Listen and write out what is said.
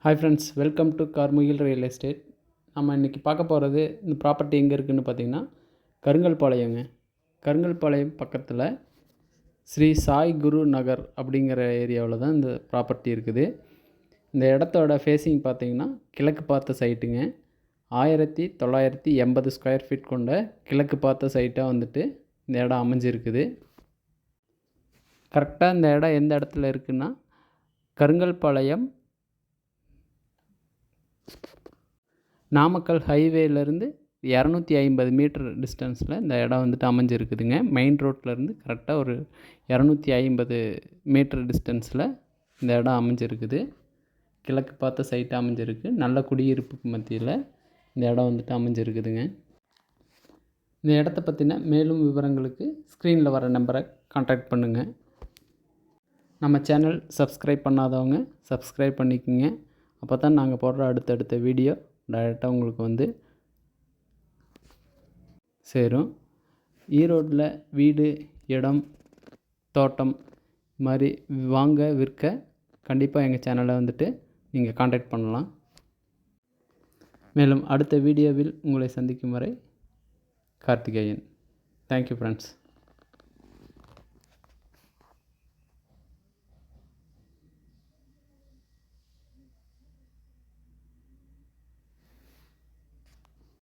Hi friends, welcome to Karmugil real estate. நம்ம இன்றைக்கி பார்க்க போகிறது இந்த ப்ராப்பர்ட்டி எங்கே இருக்குதுன்னு பார்த்தீங்கன்னா கருங்கல்பாளையங்க. கருங்கல்பாளையம் பக்கத்தில் ஸ்ரீ சாய் குரு நகர் அப்படிங்கிற ஏரியாவில் தான் இந்த ப்ராப்பர்ட்டி இருக்குது. இந்த இடத்தோட ஃபேஸிங் பார்த்திங்கன்னா கிழக்கு பார்த்த சைட்டுங்க. 1980 ஸ்கொயர் ஃபீட் கொண்ட கிழக்கு பார்த்த சைட்டாக வந்துட்டு இந்த இடம் அமைஞ்சிருக்குது. கரெக்டாக இந்த இடம் எந்த இடத்துல இருக்குதுன்னா கருங்கல்பாளையம் நாமக்கல் ஹைவேலேருந்து 250 மீட்டர் டிஸ்டன்ஸில் இந்த இடம் வந்துட்டு அமைஞ்சிருக்குதுங்க. மெயின் ரோட்லேருந்து கரெக்டாக ஒரு 250 மீட்டர் டிஸ்டன்ஸில் இந்த இடம் அமைஞ்சிருக்குது. கிழக்கு பார்த்த சைட்டு அமைஞ்சிருக்கு. நல்ல குடியிருப்புக்கு மத்தியில் இந்த இடம் வந்துட்டு அமைஞ்சிருக்குதுங்க. இந்த இடத்த பற்றின மேலும் விவரங்களுக்கு ஸ்க்ரீனில் வர நம்பரை கான்டாக்ட் பண்ணுங்கள். நம்ம சேனல் சப்ஸ்கிரைப் பண்ணாதவங்க சப்ஸ்கிரைப் பண்ணிக்கோங்க. அப்போ தான் நாங்கள் போடுற அடுத்தடுத்த வீடியோ டைரெக்டாக உங்களுக்கு வந்து சேரும். ஈரோட்டில் வீடு, இடம், தோட்டம் மாதிரி வாங்க விற்க கண்டிப்பாக எங்கள் சேனலை வந்துட்டு நீங்கள் கான்டாக்ட் பண்ணலாம். மேலும் அடுத்த வீடியோவில் உங்களை சந்திக்கும் வரை கார்த்திகேயன். Thank you friends.